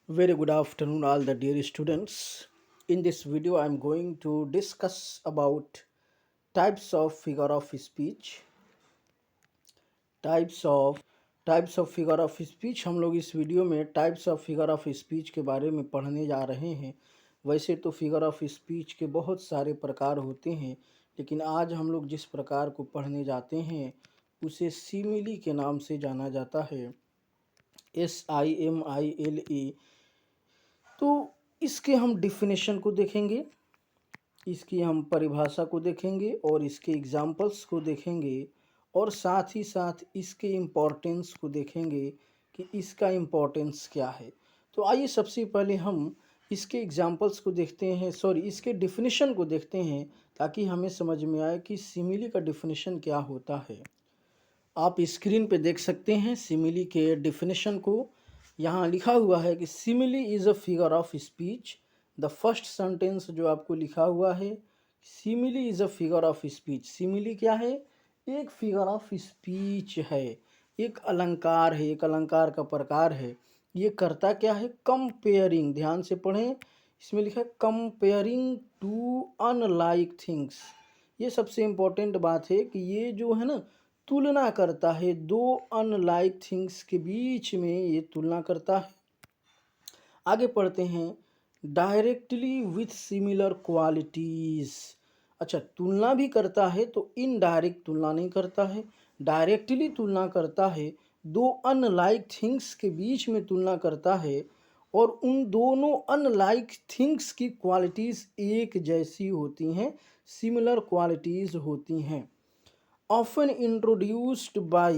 Very good afternoon, all the dear students. In this video, I am going to discuss about types of figure of speech. Types of figure of speech. हम लोग इस video में types of figure of speech के बारे में पढ़ने जा रहे हैं। वैसे तो फिगर ऑफ स्पीच के बहुत सारे प्रकार होते हैं, लेकिन आज हम लोग जिस प्रकार को पढ़ने जाते हैं उसे सिमिली के नाम से जाना जाता है। SIMILE। तो इसके हम डिफिनेशन को देखेंगे, इसकी हम परिभाषा को देखेंगे और इसके एग्जाम्पल्स को देखेंगे और साथ ही साथ इसके इम्पोर्टेंस को देखेंगे कि इसका इम्पोर्टेंस क्या है। तो आइए सबसे पहले हम इसके एग्जाम्पल्स को देखते हैं, इसके डिफिनेशन को देखते हैं, ताकि हमें समझ में आए कि सिमिली का डिफिनेशन क्या होता है। आप स्क्रीन पे देख सकते हैं सिमिली के डिफिनेशन को। यहाँ लिखा हुआ है कि simile is a figure of speech. The first sentence जो आपको लिखा हुआ है, simile is a figure of speech. Simile क्या है? एक फिगर ऑफ स्पीच है, एक अलंकार है, एक अलंकार का प्रकार है। ये करता क्या है? कंपेयरिंग। ध्यान से पढ़ें, इसमें लिखा है कंपेयरिंग टू अनलाइक थिंग्स। ये सबसे इम्पोर्टेंट बात है कि ये जो है ना, तुलना करता है दो अनलाइक थिंग्स के बीच में, ये तुलना करता है। आगे पढ़ते हैं, डायरेक्टली विथ सिमिलर क्वालिटीज़। अच्छा, तुलना भी करता है तो इनडायरेक्ट तुलना नहीं करता है, डायरेक्टली तुलना करता है। दो अनलाइक थिंग्स के बीच में तुलना करता है और उन दोनों अनलाइक थिंग्स की क्वालिटीज़ एक जैसी होती हैं, सिमिलर क्वालिटीज़ होती हैं। Often introduced by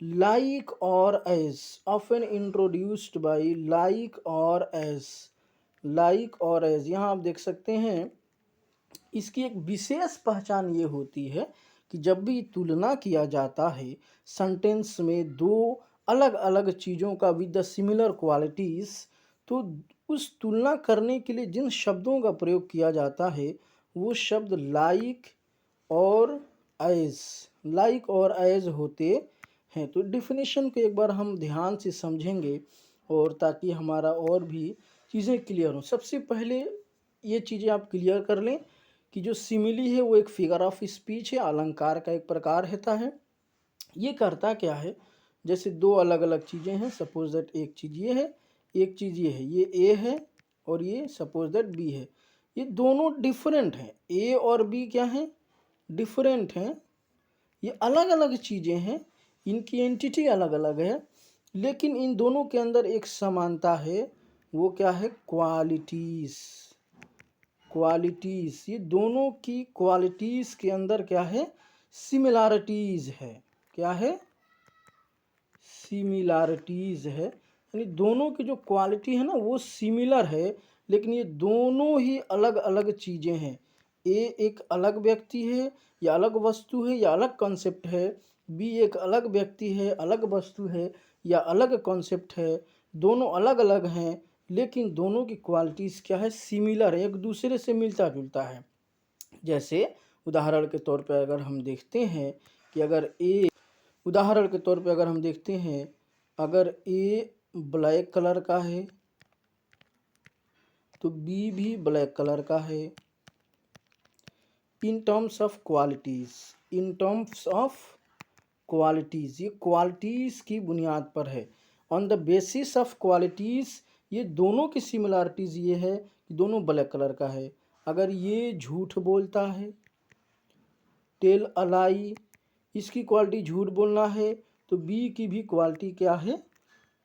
like or as, often introduced by like or as, like or as। यहाँ आप देख सकते हैं, इसकी एक विशेष पहचान ये होती है कि जब भी तुलना किया जाता है सेंटेंस में दो अलग अलग चीज़ों का विद द सिमिलर क्वालिटीज़, तो उस तुलना करने के लिए जिन शब्दों का प्रयोग किया जाता है वो शब्द और एज लाइक और एज होते हैं। तो डिफिनेशन को एक बार हम ध्यान से समझेंगे और ताकि हमारा और भी चीज़ें क्लियर हो। सबसे पहले ये चीज़ें आप क्लियर कर लें कि जो सिमिली है वो एक फिगर ऑफ स्पीच है, अलंकार का एक प्रकार होता है। ये करता क्या है? जैसे दो अलग अलग चीज़ें हैं, सपोज दैट एक चीज़ ये है, एक चीज़ ये है, ये ए है और ये सपोज दैट बी है। ये दोनों डिफरेंट हैं, ए और बी क्या हैं? डिफरेंट हैं। ये अलग अलग चीज़ें हैं, इनकी एंटिटी अलग अलग है, लेकिन इन दोनों के अंदर एक समानता है। वो क्या है? क्वालिटीज़। क्वालिटीज़, ये दोनों की क्वालिटीज़ के अंदर क्या है? सिमिलैरिटीज़ है। क्या है? सिमिलैरिटीज़ है, यानी दोनों की जो क्वालिटी है ना वो सिमिलर है, लेकिन ये दोनों ही अलग अलग चीज़ें हैं। ए एक अलग व्यक्ति है या अलग वस्तु है या अलग कॉन्सेप्ट है, बी एक अलग व्यक्ति है, अलग वस्तु है या अलग कॉन्सेप्ट है। दोनों अलग अलग हैं, लेकिन दोनों की क्वालिटीज़ क्या है? सिमिलर है, एक दूसरे से मिलता जुलता है। जैसे उदाहरण के तौर पर अगर हम देखते हैं कि अगर ए ब्लैक कलर का है तो बी भी ब्लैक कलर का है। इन टर्म्स ऑफ क्वालिटीज़, ये क्वालिटीज़ की बुनियाद पर है। On the basis of qualities, ये दोनों की सिमिलैरिटीज़ ये है कि दोनों ब्लैक कलर का है। अगर ये झूठ बोलता है, टेल अ लाई, इसकी क्वालिटी झूठ बोलना है, तो बी की भी क्वालिटी क्या है?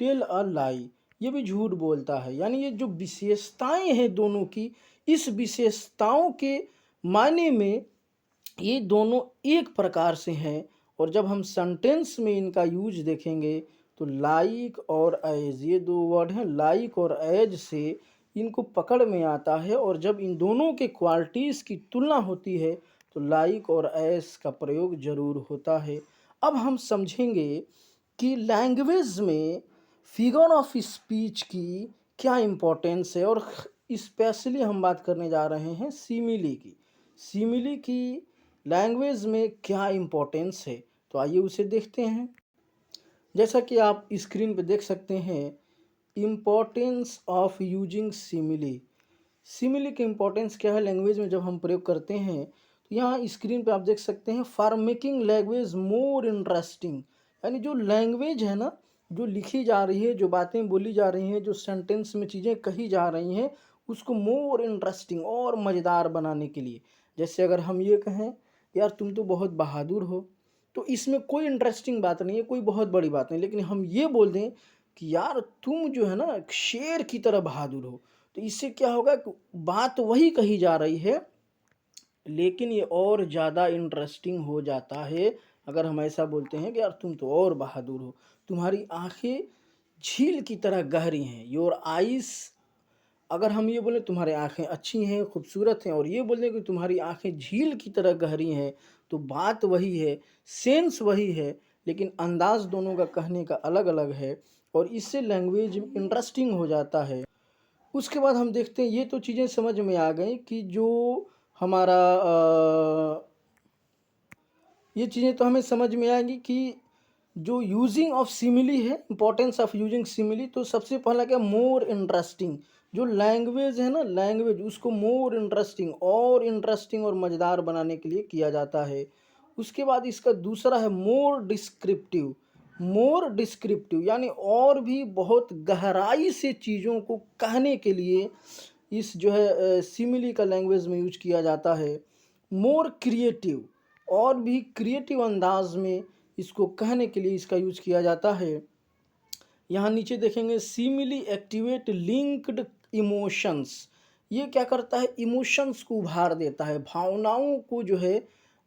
टेल अ लाई, ये भी झूठ बोलता है। यानी ये जो विशेषताएं हैं दोनों की, इस विशेषताओं के मायने में ये दोनों एक प्रकार से हैं। और जब हम सेंटेंस में इनका यूज देखेंगे तो लाइक और एज, ये दो वर्ड हैं, लाइक और एज से इनको पकड़ में आता है। और जब इन दोनों के क्वालिटीज़ की तुलना होती है तो लाइक और एज का प्रयोग जरूर होता है। अब हम समझेंगे कि लैंग्वेज में फिगर ऑफ स्पीच की क्या इम्पोर्टेंस है, और स्पेशली हम बात करने जा रहे हैं सिमिली की। सिमिली की लैंग्वेज में क्या इम्पोर्टेंस है, तो आइए उसे देखते हैं। जैसा कि आप स्क्रीन पे देख सकते हैं, importance of using simile. Simile की इम्पोर्टेंस क्या है लैंग्वेज में जब हम प्रयोग करते हैं, तो यहाँ स्क्रीन पे आप देख सकते हैं, for making language more interesting. यानी जो लैंग्वेज है ना, जो लिखी जा रही है, जो बातें बोली जा रही हैं, जो सेंटेंस में चीज़ें कही जा रही हैं, उसको मोर इंटरेस्टिंग और मज़ेदार बनाने के लिए। जैसे अगर हम ये कहें, यार तुम तो बहुत बहादुर हो, तो इसमें कोई इंटरेस्टिंग बात नहीं है, कोई बहुत बड़ी बात नहीं, लेकिन हम ये बोल दें कि यार तुम जो है ना एक शेर की तरह बहादुर हो, तो इससे क्या होगा कि बात वही कही जा रही है, लेकिन ये और ज़्यादा इंटरेस्टिंग हो जाता है अगर हम ऐसा बोलते हैं कि यार तुम तो और बहादुर हो, तुम्हारी आंखें झील की तरह गहरी हैं, योर आइस। अगर हम ये बोलें तुम्हारी आंखें अच्छी हैं, खूबसूरत हैं, और ये बोलें कि तुम्हारी आंखें झील की तरह गहरी हैं, तो बात वही है, सेंस वही है, लेकिन अंदाज दोनों का कहने का अलग अलग है, और इससे लैंग्वेज इंटरेस्टिंग हो जाता है। उसके बाद हम देखते हैं, ये तो चीज़ें समझ में आ गई कि जो हमारा ये चीज़ें तो हमें समझ में आएंगी कि जो यूजिंग ऑफ सिमिली है, इंपॉर्टेंस ऑफ यूजिंग सिमिली, तो सबसे पहला क्या, मोर इंटरेस्टिंग। जो लैंग्वेज है ना, लैंग्वेज उसको मोर इंटरेस्टिंग और मज़ेदार बनाने के लिए किया जाता है। उसके बाद इसका दूसरा है मोर डिस्क्रिप्टिव। मोर डिस्क्रिप्टिव यानी और भी बहुत गहराई से चीज़ों को कहने के लिए इस जो है सिमिली का लैंग्वेज में यूज किया जाता है। मोर क्रिएटिव, और भी क्रिएटिव अंदाज में इसको कहने के लिए इसका यूज किया जाता है। यहाँ नीचे देखेंगे, सिमिली एक्टिवेट लिंक्ड इमोशंस। ये क्या करता है, इमोशंस को उभार देता है, भावनाओं को जो है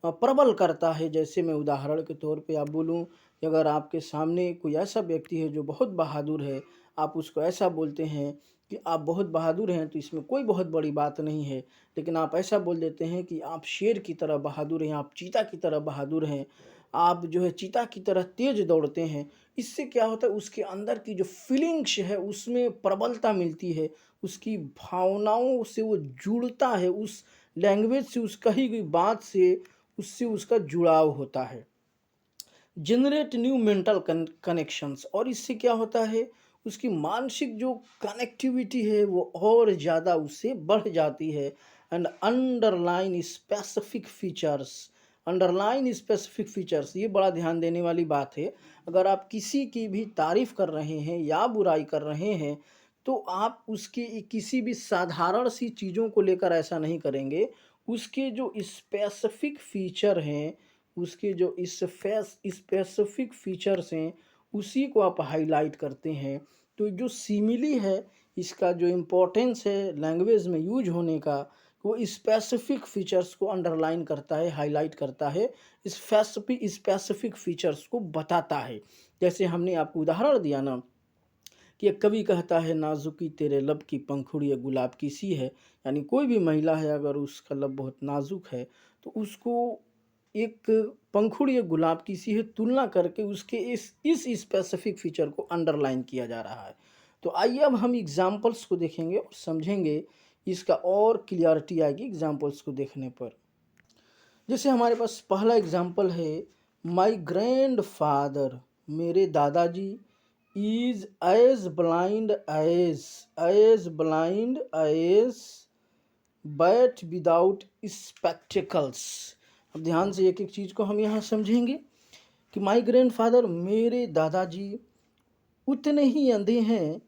प्रबल करता है। जैसे मैं उदाहरण के तौर पे आप बोलूँ कि अगर आपके सामने कोई ऐसा व्यक्ति है जो बहुत बहादुर है, आप उसको ऐसा बोलते हैं कि आप बहुत बहादुर हैं, तो इसमें कोई बहुत बड़ी बात नहीं है, लेकिन आप ऐसा बोल देते हैं कि आप शेर की तरह बहादुर हैं, आप चीता की तरह बहादुर हैं, आप जो है चीता की तरह तेज दौड़ते हैं। इससे क्या होता है, उसके अंदर की जो फीलिंग्स है उसमें प्रबलता मिलती है, उसकी भावनाओं से वो जुड़ता है, उस लैंग्वेज से, उस कही गई बात से उससे उसका जुड़ाव होता है। जनरेट न्यू मेंटल कनेक्शंस, और इससे क्या होता है, उसकी मानसिक जो कनेक्टिविटी है वो और ज़्यादा उससे बढ़ जाती है। And underline specific features. Underline specific features, ये बड़ा ध्यान देने वाली बात है। अगर आप किसी की भी तारीफ कर रहे हैं या बुराई कर रहे हैं, तो आप उसकी किसी भी साधारण सी चीज़ों को लेकर ऐसा नहीं करेंगे, उसके जो स्पेसिफिक फीचर हैं, उसके जो स्पेसिफिक फीचर्स हैं, उसी को आप हाईलाइट करते हैं। तो जो सिमिली है, इसका जो इम्पोर्टेंस है लैंग्वेज में यूज होने का, वो स्पेसिफिक फीचर्स को अंडरलाइन करता है, हाईलाइट करता है, स्पेसिफिक फीचर्स को बताता है। जैसे हमने आपको उदाहरण दिया ना कि एक कवि कहता है, नाजुकी तेरे लब की पंखुड़ी गुलाब की सी है। यानी कोई भी महिला है, अगर उसका लब बहुत नाजुक है, तो उसको एक पंखुड़ी गुलाब की सी है तुलना करके उसके इस स्पेसिफिक फीचर को अंडरलाइन किया जा रहा है। तो आइए अब हम एग्जाम्पल्स को देखेंगे और समझेंगे, इसका और क्लियरिटी आएगी एग्जाम्पल्स को देखने पर। जैसे हमारे पास पहला एग्जाम्पल है, माई ग्रैंड फादर, मेरे दादाजी, is as blind as bat without spectacles. अब ध्यान से एक एक चीज़ को हम यहाँ समझेंगे कि माई ग्रैंड फादर, मेरे दादाजी उतने ही अंधे हैं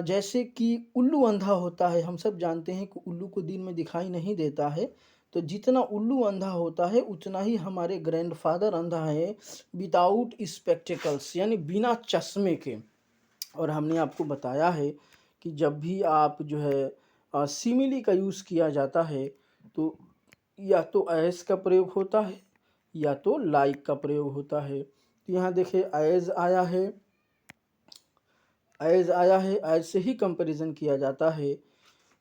जैसे कि उल्लू अंधा होता है। हम सब जानते हैं कि उल्लू को दिन में दिखाई नहीं देता है, तो जितना उल्लू अंधा होता है उतना ही हमारे ग्रैंडफादर अंधा है, विदाउट स्पेक्टिकल्स यानी बिना चश्मे के। और हमने आपको बताया है कि जब भी आप जो है सिमिली का यूज़ किया जाता है, तो या तो एज का प्रयोग होता है या तो लाइक का प्रयोग होता है। तो यहाँ देखिए एज आया है, एज से ही कंपैरिजन किया जाता है।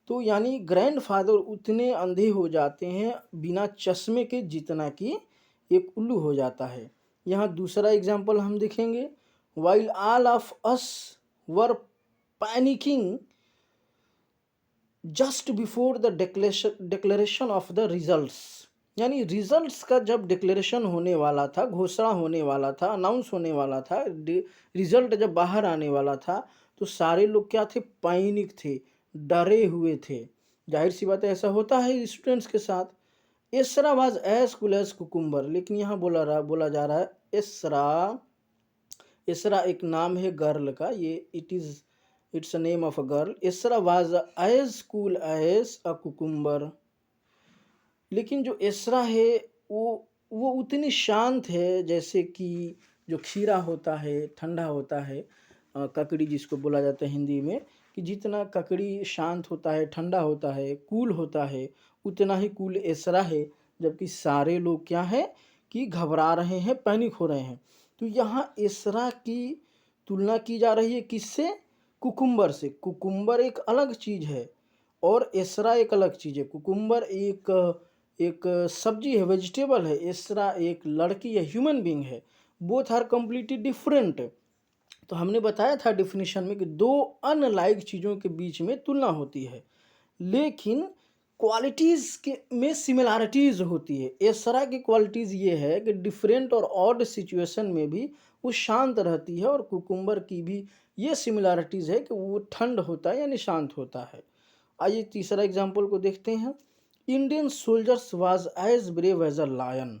तो यानी ग्रैंडफादर उतने अंधे हो जाते हैं बिना चश्मे के जितना कि एक उल्लू हो जाता है। यहाँ दूसरा एग्जाम्पल हम देखेंगे, while all of us were panicking just before the declaration of the results. यानी रिजल्ट्स का जब डिक्लेरेशन होने वाला था, घोषणा होने वाला था, अनाउंस होने वाला था, रिजल्ट जब बाहर आने वाला था, तो तो सारे लोग क्या थे, पैनिक थे, डरे हुए थे। जाहिर सी बात है, ऐसा होता है स्टूडेंट्स के साथ। एसरा was as cool as cucumber, लेकिन यहाँ बोला जा रहा है एसरा। एसरा एक नाम है गर्ल का, ये it's a name of a girl. Esra was as cool as a cucumber, लेकिन जो एसरा है वो उतनी शांत है जैसे कि जो खीरा होता है, ठंडा होता है, ककड़ी जिसको बोला जाता है हिंदी में, कि जितना ककड़ी शांत होता है, ठंडा होता है, कूल होता है, उतना ही कूल एसरा है। जबकि सारे लोग क्या है कि घबरा रहे हैं, पैनिक हो रहे हैं। तो यहाँ एसरा की तुलना की जा रही है किससे, कुकुम्बर से। कुकुम्बर एक अलग चीज़ है और एसरा एक अलग चीज़ है। कुकुम्बर एक सब्जी है, वेजिटेबल है। एसरा एक लड़की है, ह्यूमन बीइंग है। Both are completely different. तो हमने बताया था डिफिनीशन में कि दो अनलाइक चीज़ों के बीच में तुलना होती है, लेकिन क्वालिटीज़ के में सिमिलैरिटीज़ होती है। एसरा की क्वालिटीज़ ये है कि डिफरेंट और ऑड सिचुएशन में भी वो शांत रहती है, और कुकुम्बर की भी ये सिमिलैरिटीज़ है कि वो ठंड होता है यानी शांत होता है। आइए तीसरा एग्जाम्पल को देखते हैं। Indian soldiers was as brave as a lion.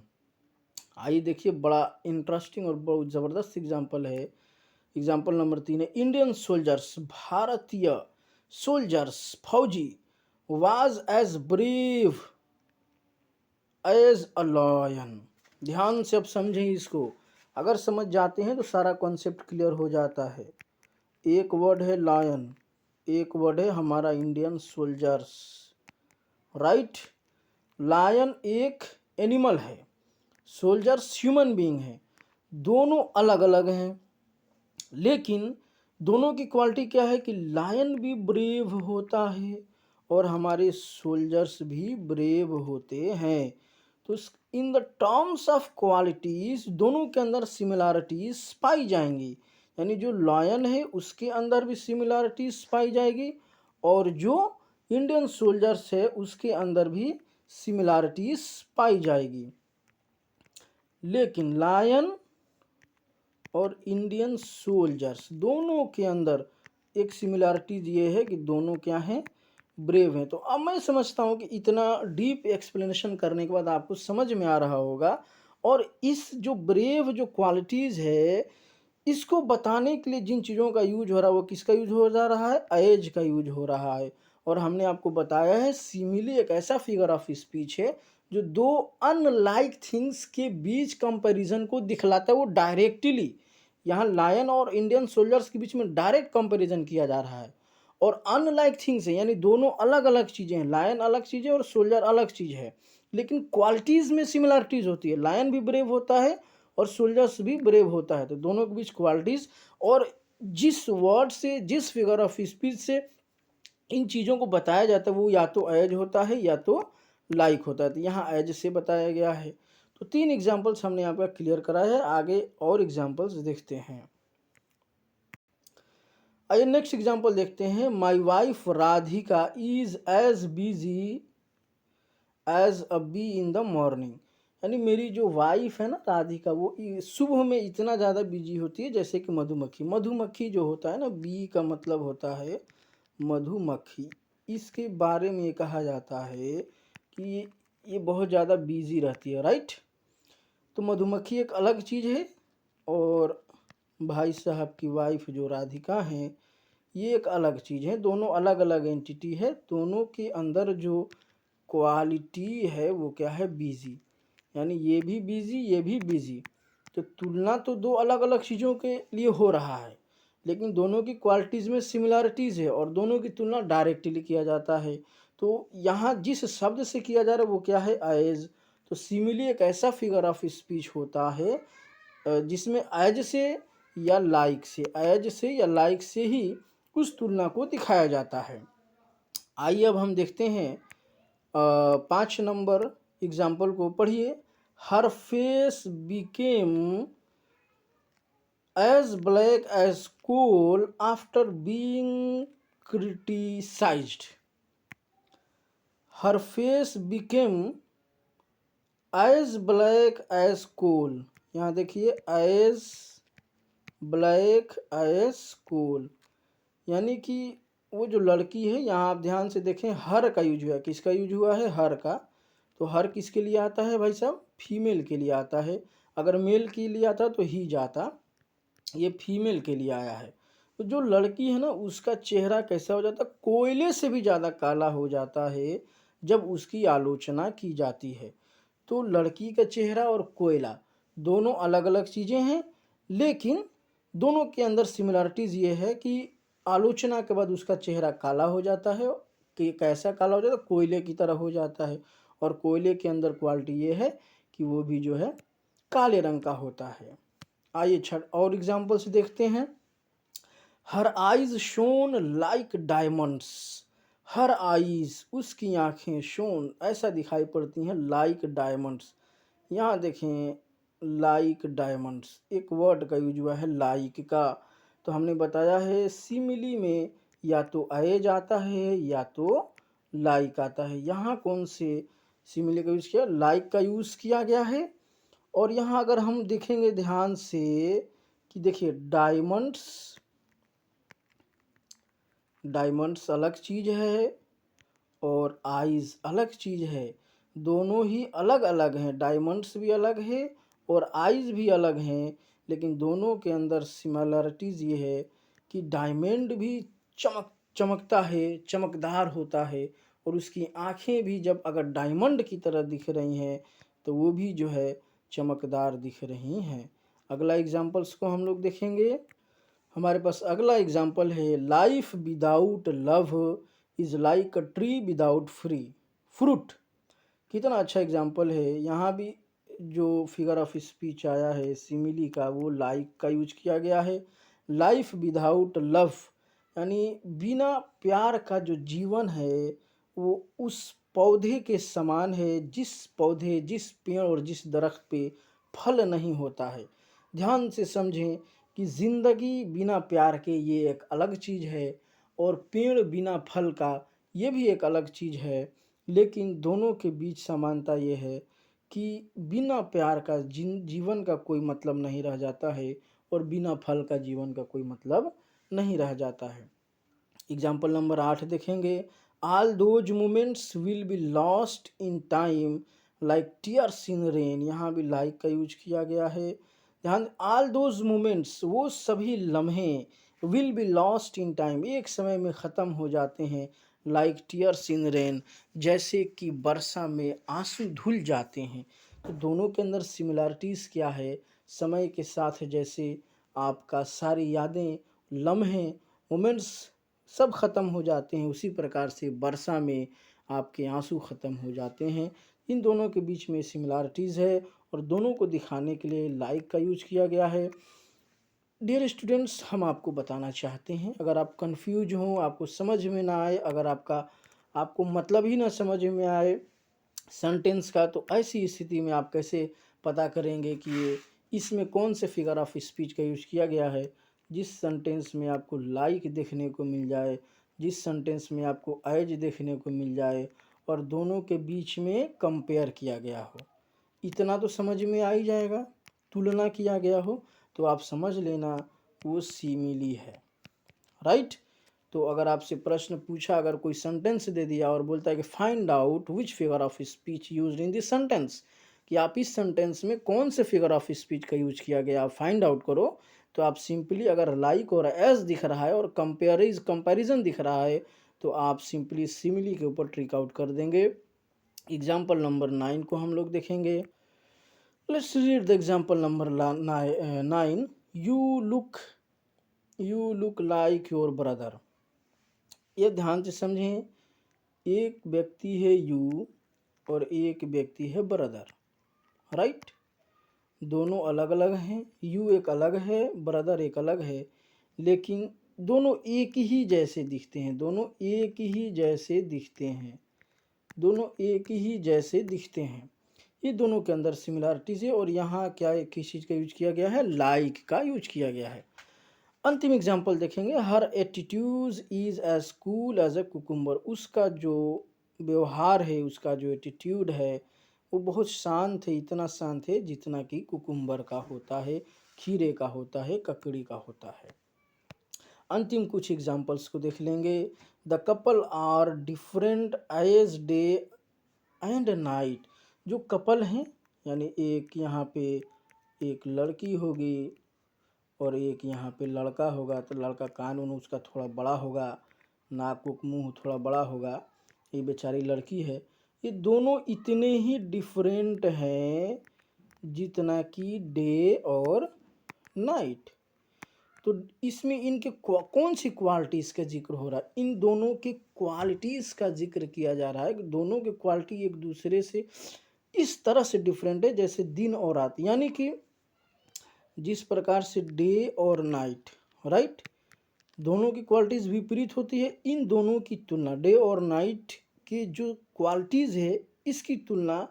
आइए देखिए, बड़ा इंटरेस्टिंग और बहुत ज़बरदस्त एग्जाम्पल है। एग्जाम्पल नंबर 3 है, इंडियन सोल्जर्स, भारतीय सोल्जर्स, फौजी, was as brave as a lion. ध्यान से अब समझें इसको। अगर समझ जाते हैं तो सारा कॉन्सेप्ट क्लियर हो जाता है। एक वर्ड है लायन, एक वर्ड है हमारा इंडियन सोल्जर्स, राइट। लायन एक एनिमल है, सोल्जर्स ह्यूमन बीइंग है। दोनों अलग अलग हैं, लेकिन दोनों की क्वालिटी क्या है कि लायन भी ब्रेव होता है और हमारे सोल्जर्स भी ब्रेव होते हैं। तो in the terms of qualities दोनों के अंदर सिमिलैरिटीज पाई जाएंगी। यानी जो लायन है उसके अंदर भी सिमिलैरिटीज पाई जाएगी, और जो इंडियन सोल्जर्स है उसके अंदर भी सिमिलैरिटीज पाई जाएगी। लेकिन लायन और इंडियन सोल्जर्स दोनों के अंदर एक सिमिलैरिटीज ये है कि दोनों क्या हैं, ब्रेव हैं। तो अब मैं समझता हूँ कि इतना डीप एक्सप्लेनेशन करने के बाद आपको समझ में आ रहा होगा। और इस जो ब्रेव जो क्वालिटीज़ है, इसको बताने के लिए जिन चीज़ों का यूज हो रहा है वो किसका यूज हो जा रहा है, एज का यूज हो रहा है। और हमने आपको बताया है सिमिली एक ऐसा फिगर ऑफ स्पीच है जो दो अनलाइक थिंग्स के बीच कंपैरिजन को दिखलाता है। वो डायरेक्टली यहाँ लायन और इंडियन सोल्जर्स के बीच में डायरेक्ट कंपैरिजन किया जा रहा है। और अनलाइक थिंग्स है यानी दोनों अलग अलग चीज़ें हैं, लायन अलग चीज़ है और सोल्जर अलग चीज़ है, लेकिन क्वालिटीज़ में सिमिलरिटीज़ होती है। लायन भी ब्रेव होता है और सोल्जर्स भी ब्रेव होता है, तो दोनों के बीच क्वालिटीज़। और जिस वर्ड से, जिस फिगर ऑफ स्पीच से इन चीज़ों को बताया जाता है वो या तो एज होता है या तो लाइक होता है। तो यहाँ एज से बताया गया है। तो 3 एग्जाम्पल्स हमने यहाँ पर क्लियर करा है। आगे और एग्जाम्पल्स देखते हैं। आइए नेक्स्ट एग्जाम्पल देखते हैं। My wife Radhika is as busy as a bee in the morning. यानी मेरी जो वाइफ है ना राधिका, वो सुबह में इतना ज़्यादा बिजी होती है जैसे कि मधुमक्खी। मधुमक्खी जो होता है ना, बी का मतलब होता है मधुमक्खी। इसके बारे में ये कहा जाता है कि ये बहुत ज़्यादा बिजी रहती है, राइट। तो मधुमक्खी एक अलग चीज़ है और भाई साहब की वाइफ जो राधिका हैं ये एक अलग चीज़ है। दोनों अलग अलग एंटिटी है। दोनों के अंदर जो क्वालिटी है वो क्या है, बिजी। यानी ये भी बिजी, ये भी बिजी। तो तुलना तो दो अलग अलग चीज़ों के लिए हो रहा है, लेकिन दोनों की क्वालिटीज़ में सिमिलरिटीज़ है और दोनों की तुलना डायरेक्टली किया जाता है। तो यहाँ जिस शब्द से किया जा रहा है वो क्या है, एज। तो सिमिली एक ऐसा फिगर ऑफ स्पीच होता है जिसमें एज से या लाइक से, एज से या लाइक से ही उस तुलना को दिखाया जाता है। आइए अब हम देखते हैं 5 नंबर एग्जाम्पल को पढ़िए। Her face became as black as coal after being criticised. Her face became as black as coal. यहाँ देखिए, एज ब्लैक एज कोल। यानी कि वो जो लड़की है, यहाँ आप ध्यान से देखें, हर का यूज हुआ है। किसका यूज हुआ है? हर का। तो हर किसके लिए आता है भाई साहब? फीमेल के लिए आता है। अगर मेल के लिए आता तो ही जाता, ये फीमेल के लिए आया है। तो जो लड़की है ना, उसका चेहरा कैसा हो जाता? कोयले से भी ज़्यादा काला हो जाता है जब उसकी आलोचना की जाती है। तो लड़की का चेहरा और कोयला दोनों अलग अलग चीज़ें हैं, लेकिन दोनों के अंदर सिमिलरिटीज़ ये है कि आलोचना के बाद उसका चेहरा काला हो जाता है। कि कैसा काला हो जाता है? कोयले की तरह हो जाता है। और कोयले के अंदर क्वालिटी ये है कि वो भी जो है काले रंग का होता है। आइए छठ और एग्जाम्पल्स देखते हैं। Her eyes shown like diamonds. Her eyes, उसकी आंखें, शोन ऐसा दिखाई पड़ती हैं, लाइक डायमंड्स। यहाँ देखें, लाइक डायमंड्स, एक वर्ड का यूज हुआ है लाइक का। तो हमने बताया है सिमिली में या तो एज आता है या तो लाइक आता है। यहाँ कौन से सिमिली का यूज किया? लाइक का यूज किया गया है। और यहाँ अगर हम देखेंगे ध्यान से कि देखिए, डायमंड्स, डायमंड्स अलग चीज़ है और आइज़ अलग चीज़ है। दोनों ही अलग अलग हैं, डायमंड्स भी अलग है और आइज़ भी अलग हैं। लेकिन दोनों के अंदर सिमिलरिटीज़ ये है कि डायमंड भी चमकता है, चमकदार होता है। और उसकी आंखें भी जब अगर डायमंड की तरह दिख रही हैं तो वो भी जो है चमकदार दिख रही हैं। अगला एग्जाम्पल्स को हम लोग देखेंगे। हमारे पास अगला एग्जाम्पल है, life without love is like a tree without fruit. कितना अच्छा एग्जाम्पल है। यहाँ भी जो फिगर ऑफ स्पीच आया है सिमिली का, वो लाइक का यूज किया गया है। लाइफ विदाउट लव यानी बिना प्यार का जो जीवन है वो उस पौधे के समान है, जिस पौधे, जिस पेड़ और जिस दरख्त पे फल नहीं होता है। ध्यान से समझें कि ज़िंदगी बिना प्यार के ये एक अलग चीज़ है और पेड़ बिना फल का ये भी एक अलग चीज़ है। लेकिन दोनों के बीच समानता ये है कि बिना प्यार का जीवन का कोई मतलब नहीं रह जाता है और बिना फल का जीवन का कोई मतलब नहीं रह जाता है। एग्जाम्पल नंबर 8 देखेंगे। All those moments will be lost in time like tears in rain. यहाँ भी लाइक का यूज किया गया है। ध्यान, ऑल दोज मोमेंट्स, वो सभी लम्हे, will be lost in time, एक समय में ख़त्म हो जाते हैं। लाइक टीयर्स इन रेन, जैसे कि वर्षा में आंसू धुल जाते हैं। तो दोनों के अंदर सिमिलरिटीज़ क्या है? समय के साथ जैसे आपका सारी यादें, लम्हे, मोमेंट्स सब ख़त्म हो जाते हैं, उसी प्रकार से वर्षा में आपके आंसू ख़त्म हो जाते हैं। इन दोनों के बीच में सिमिलरिटीज़ है और दोनों को दिखाने के लिए लाइक का यूज किया गया है। डियर स्टूडेंट्स, हम आपको बताना चाहते हैं, अगर आप कंफ्यूज हों, आपको समझ में ना आए, अगर आपको मतलब ही ना समझ में आए सेंटेंस का, तो ऐसी स्थिति में आप कैसे पता करेंगे कि ये इसमें कौन से फिगर ऑफ स्पीच का यूज किया गया है? जिस सेंटेंस में आपको लाइक देखने को मिल जाए, जिस सेंटेंस में आपको एज देखने को मिल जाए और दोनों के बीच में कंपेयर किया गया हो, इतना तो समझ में आ ही जाएगा। तुलना किया गया हो तो आप समझ लेना वो सिमिली है, राइट। तो अगर आपसे प्रश्न पूछा, अगर कोई सेंटेंस दे दिया और बोलता है कि find out which figure of speech used in this sentence, कि आप इस सेंटेंस में कौन से फिगर ऑफ स्पीच का यूज किया गया, आप फाइंड आउट करो। तो आप सिंपली, अगर लाइक और एज दिख रहा है और कंपैरिजन दिख रहा है, तो आप सिंपली सिमिली के ऊपर ट्रिक आउट कर देंगे। एग्जाम्पल नंबर 9 को हम लोग देखेंगे। Let's read the example number 9। You look like your brother. ये ध्यान से समझें, एक व्यक्ति है यू और एक व्यक्ति है ब्रदर, राइट। दोनों अलग अलग हैं, यू एक अलग है, ब्रदर एक अलग है, लेकिन दोनों एक ही जैसे दिखते हैं, दोनों एक ही जैसे दिखते हैं, दोनों एक ही जैसे दिखते हैं। ये दोनों के अंदर सिमिलरिटीज़ है। और यहाँ क्या, किस चीज़ का यूज किया गया है? लाइक का यूज किया गया है। अंतिम एग्जाम्पल देखेंगे। Her attitude is as cool as a cucumber. उसका जो व्यवहार है, उसका जो एटीट्यूड है, वो बहुत शांत है, इतना शांत है जितना कि कुकुम्बर का होता है, खीरे का होता है, ककड़ी का होता है। अंतिम कुछ एग्जाम्पल्स को देख लेंगे। The couple are different as day and night. जो कपल हैं यानी एक यहाँ पे एक लड़की होगी और एक यहाँ पे लड़का होगा, तो लड़का कान उन उसका थोड़ा बड़ा होगा, नाक उक मुँह थोड़ा बड़ा होगा, ये बेचारी लड़की है। ये दोनों इतने ही डिफरेंट हैं जितना कि डे और नाइट। तो इसमें इनके कौन सी क्वालिटीज़ का जिक्र हो रहा है? इन दोनों के क्वालिटीज़ का जिक्र किया जा रहा है कि दोनों की क्वालिटी एक दूसरे से इस तरह से डिफरेंट है जैसे दिन और रात, यानी कि जिस प्रकार से डे और नाइट, राइट, दोनों की क्वालिटीज़ विपरीत होती है। इन दोनों की तुलना डे और नाइट की जो क्वालिटीज़ है इसकी तुलना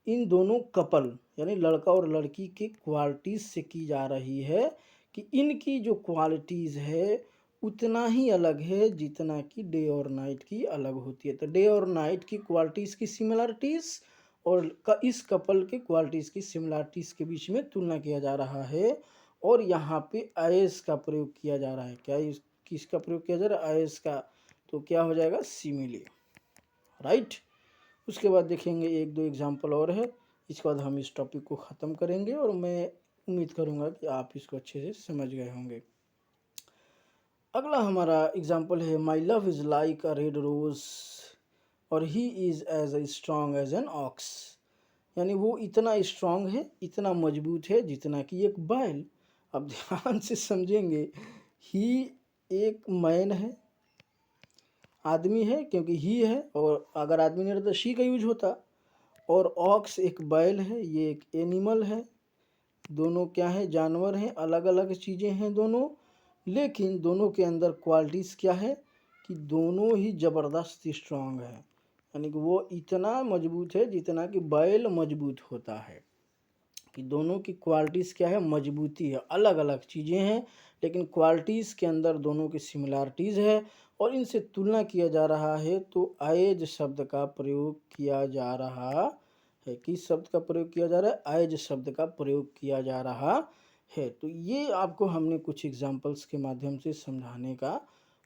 इन दोनों कपल यानी लड़का और लड़की के क्वालिटीज़ से की जा रही है कि इनकी जो क्वालिटीज़ है उतना ही अलग है जितना कि डे और नाइट की अलग होती है। तो डे और नाइट की क्वालिटीज़ की सिमिलरिटीज़ और इस कपल के क्वालिटीज़ की सिमिलरिटीज़ के बीच में तुलना किया जा रहा है और यहाँ पे एज का प्रयोग किया जा रहा है। क्या किसका प्रयोग किया जा रहा है? एज का। तो क्या हो जाएगा? Simile, right. उसके बाद देखेंगे एक दो एग्जाम्पल और है, इसके बाद हम इस टॉपिक को ख़त्म करेंगे और मैं उम्मीद करूँगा कि आप इसको अच्छे से समझ गए होंगे। अगला हमारा एग्जाम्पल है my love is like a red rose और he is as strong as an ox. यानी वो इतना स्ट्रांग है, इतना मजबूत है जितना कि एक बैल। अब ध्यान से समझेंगे, ही एक मैन है, आदमी है, क्योंकि ही है, और अगर आदमी नहीं रहता शी का यूज होता। और ऑक्स एक बैल है, ये एक एनिमल है। दोनों क्या है? जानवर हैं, अलग अलग चीज़ें हैं दोनों, लेकिन दोनों के अंदर क्वालिटीज़ क्या है कि दोनों ही ज़बरदस्त स्ट्रांग है। यानी कि वो इतना मजबूत है जितना कि बैल मजबूत होता है। कि दोनों की क्वालिटीज़ क्या है? मजबूती है। अलग अलग चीज़ें हैं लेकिन क्वालिटीज़ के अंदर दोनों की सिमिलरिटीज़ है और इनसे तुलना किया जा रहा है। तो एज शब्द का प्रयोग किया जा रहा है। किस शब्द का प्रयोग किया जा रहा है? एज शब्द का प्रयोग किया जा रहा है। तो ये आपको हमने कुछ एग्जाम्पल्स के माध्यम से समझाने का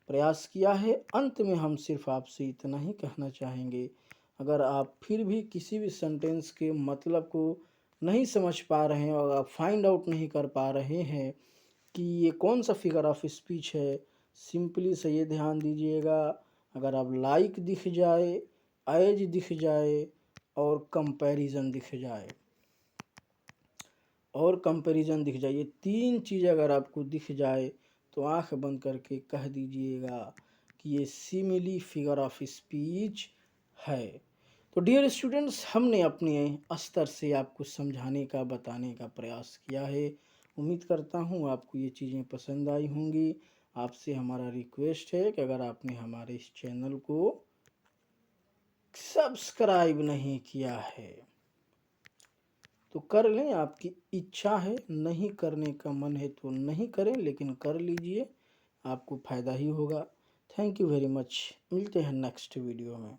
प्रयास किया है। अंत में हम सिर्फ आपसे इतना ही कहना चाहेंगे, अगर आप फिर भी किसी भी सेंटेंस के मतलब को नहीं समझ पा रहे हैं और आप फाइंड आउट नहीं कर पा रहे हैं कि ये कौन सा फिगर ऑफ स्पीच है, सिंपली से ये ध्यान दीजिएगा, अगर आप लाइक दिख जाए, एज दिख जाए और कंपैरिजन दिख जाए ये तीन चीज़ अगर आपको दिख जाए तो आंख बंद करके कह दीजिएगा कि ये सिमिली फिगर ऑफ स्पीच है। तो डियर स्टूडेंट्स, हमने अपने स्तर से आपको समझाने का, बताने का प्रयास किया है। उम्मीद करता हूँ आपको ये चीज़ें पसंद आई होंगी। आपसे हमारा रिक्वेस्ट है कि अगर आपने हमारे इस चैनल को सब्सक्राइब नहीं किया है तो कर लें, आपकी इच्छा है, नहीं करने का मन है तो नहीं करें, लेकिन कर लीजिए, आपको फ़ायदा ही होगा। Thank you very much. मिलते हैं नेक्स्ट वीडियो में।